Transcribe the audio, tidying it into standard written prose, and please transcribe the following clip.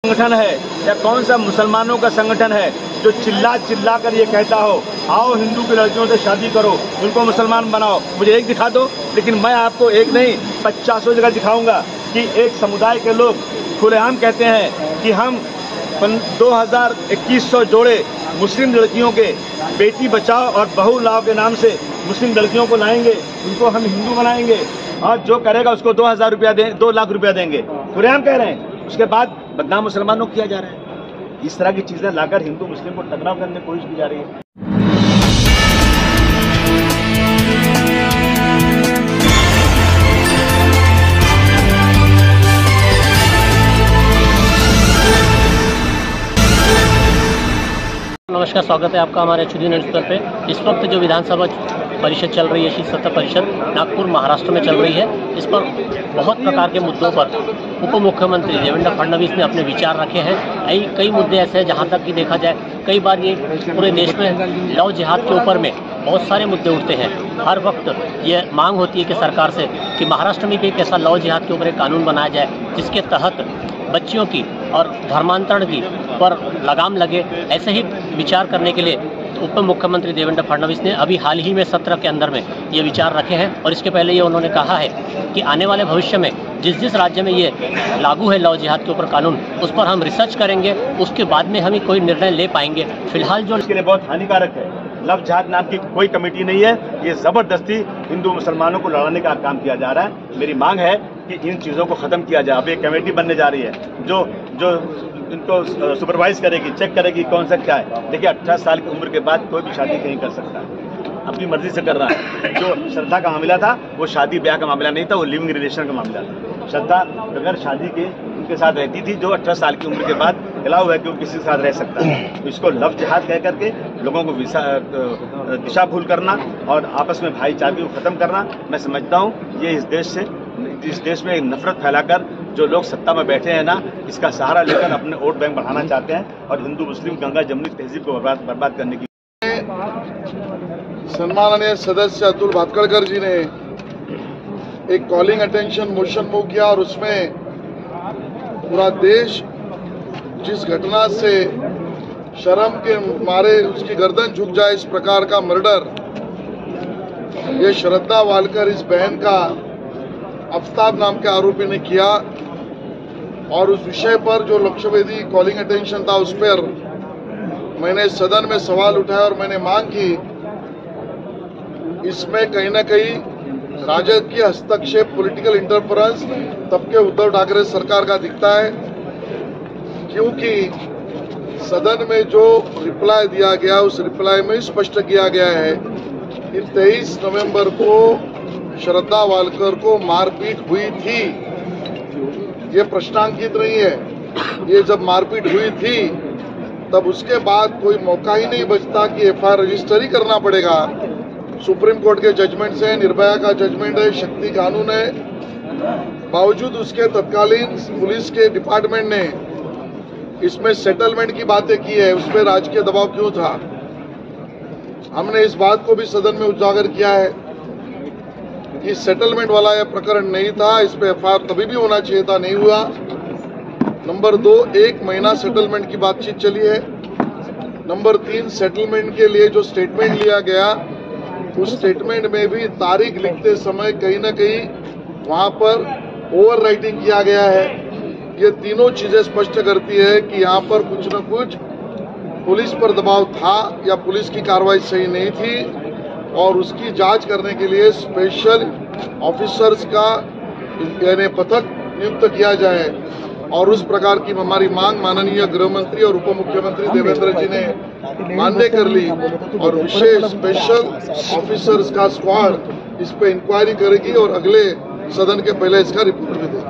संगठन है या कौन सा मुसलमानों का संगठन है जो चिल्ला कर ये कहता हो आओ हिंदू की लड़कियों से शादी करो, उनको मुसलमान बनाओ? मुझे एक दिखा दो, लेकिन मैं आपको एक नहीं 50 जगह दिखाऊंगा कि एक समुदाय के लोग खुलेआम कहते हैं कि हम 2100 जोड़े मुस्लिम लड़कियों के बेटी बचाओ और बहू लाओ के नाम से मुस्लिम लड़कियों को लाएंगे, उनको हम हिंदू बनाएंगे और जो करेगा उसको 2000 रुपया दें, 2 लाख रुपया देंगे। खुलेआम कह रहे हैं। उसके बाद बदनाम मुसलमानों को किया जा रहा है। इस तरह की चीजें लाकर हिंदू मुस्लिम को टकराव करने की कोशिश की जा रही है। नमस्कार, स्वागत है आपका हमारे एचडी न्यूज़ पे। इस वक्त जो विधानसभा परिषद चल रही है, शीत सत्र परिषद नागपुर महाराष्ट्र में चल रही है, इस पर बहुत प्रकार के मुद्दों पर उप मुख्यमंत्री देवेंद्र फडणवीस ने अपने विचार रखे हैं। कई मुद्दे ऐसे हैं जहां तक कि देखा जाए कई बार ये पूरे देश में लव जिहाद के ऊपर में बहुत सारे मुद्दे उठते हैं। हर वक्त ये मांग होती है कि सरकार से कि महाराष्ट्र में भी एक ऐसा लव जिहाद के ऊपर एक कानून बनाया जाए जिसके तहत बच्चियों की और धर्मांतरण की पर लगाम लगे। ऐसे ही विचार करने के लिए उप मुख्यमंत्री देवेंद्र फडणवीस ने अभी हाल ही में सत्र के अंदर में ये विचार रखे हैं और इसके पहले ये उन्होंने कहा है कि आने वाले भविष्य में जिस राज्य में ये लागू है लव जिहाद के ऊपर कानून, उस पर हम रिसर्च करेंगे, उसके बाद में हम ही कोई निर्णय ले पाएंगे। फिलहाल जो इसके लिए बहुत हानिकारक है। लव जिहाद नाम की कोई कमेटी नहीं है। ये जबरदस्ती हिंदू मुसलमानों को लड़ाने का काम किया जा रहा है। मेरी मांग है कि इन चीज़ों को ख़त्म किया जाए। अब एक कमेटी बनने जा रही है जो इनको सुपरवाइज करेगी, चेक करेगी कौन सा क्या है। देखिए 18 साल की उम्र के बाद कोई भी शादी नहीं कर सकता, अपनी मर्जी से कर रहा है। जो श्रद्धा का मामला था वो शादी ब्याह का मामला नहीं था, वो लिविंग रिलेशन का मामला था। श्रद्धा बगैर शादी के उनके साथ रहती थी, जो 18 साल की उम्र के बाद अलाउ है कि वो किसी के साथ रह सकता है। तो इसको लव जिहाद कह करके लोगों को दिशा भूल करना और आपस में भाईचारे को खत्म करना, मैं समझता हूँ ये इस देश में नफरत फैलाकर जो लोग सत्ता में बैठे हैं ना, इसका सहारा लेकर अपने वोट बैंक बढ़ाना चाहते हैं और हिंदू मुस्लिम गंगा जमुनी तहजीब को बर्बाद करने की। सम्माननीय सदस्य अतुल भातखळकर जी ने एक कॉलिंग अटेंशन मोशन मूव किया और उसमें पूरा देश जिस घटना से शर्म के मारे उसकी गर्दन झुक जाए, इस प्रकार का मर्डर ये श्रद्धा वालकर इस बहन का आफ्ताब नाम के आरोपी ने किया और उस विषय पर जो लक्ष्यवेधी कॉलिंग अटेंशन था उस पर मैंने सदन में सवाल उठाया और मैंने मांग की इसमें कहीं ना कहीं राजकीय हस्तक्षेप, पॉलिटिकल इंटरफेरेंस तब के उद्धव ठाकरे सरकार का दिखता है, क्योंकि सदन में जो रिप्लाई दिया गया उस रिप्लाई में स्पष्ट किया गया है कि 23 नवंबर को श्रद्धा वालकर को मारपीट हुई थी। ये प्रश्नांकित नहीं है। ये जब मारपीट हुई थी तब उसके बाद कोई मौका ही नहीं बचता कि एफआईआर रजिस्टर ही करना पड़ेगा। सुप्रीम कोर्ट के जजमेंट से, निर्भया का जजमेंट है, शक्ति कानून है, बावजूद उसके तत्कालीन पुलिस के डिपार्टमेंट ने इसमें सेटलमेंट की बातें की है। उस पर राजकीय दबाव क्यों था? हमने इस बात को भी सदन में उजागर किया है कि सेटलमेंट वाला यह प्रकरण नहीं था, इस पे एफआईआर तभी भी होना चाहिए था, नहीं हुआ। नंबर 2, 1 महीना सेटलमेंट की बातचीत चली है। नंबर 3, सेटलमेंट के लिए जो स्टेटमेंट लिया गया उस स्टेटमेंट में भी तारीख लिखते समय कहीं ना कहीं वहां पर ओवर राइटिंग किया गया है। ये तीनों चीजें स्पष्ट करती है कि यहाँ पर कुछ न कुछ पुलिस पर दबाव था या पुलिस की कार्रवाई सही नहीं थी और उसकी जांच करने के लिए स्पेशल ऑफिसर्स का यानी पथक नियुक्त किया जाए। और उस प्रकार की हमारी मांग माननीय गृह मंत्री और उप मुख्यमंत्री देवेंद्र जी ने मान्य कर ली और विशेष स्पेशल ऑफिसर्स का स्क्वाड इस पे इंक्वायरी करेगी और अगले सदन के पहले इसका रिपोर्ट भी देगी।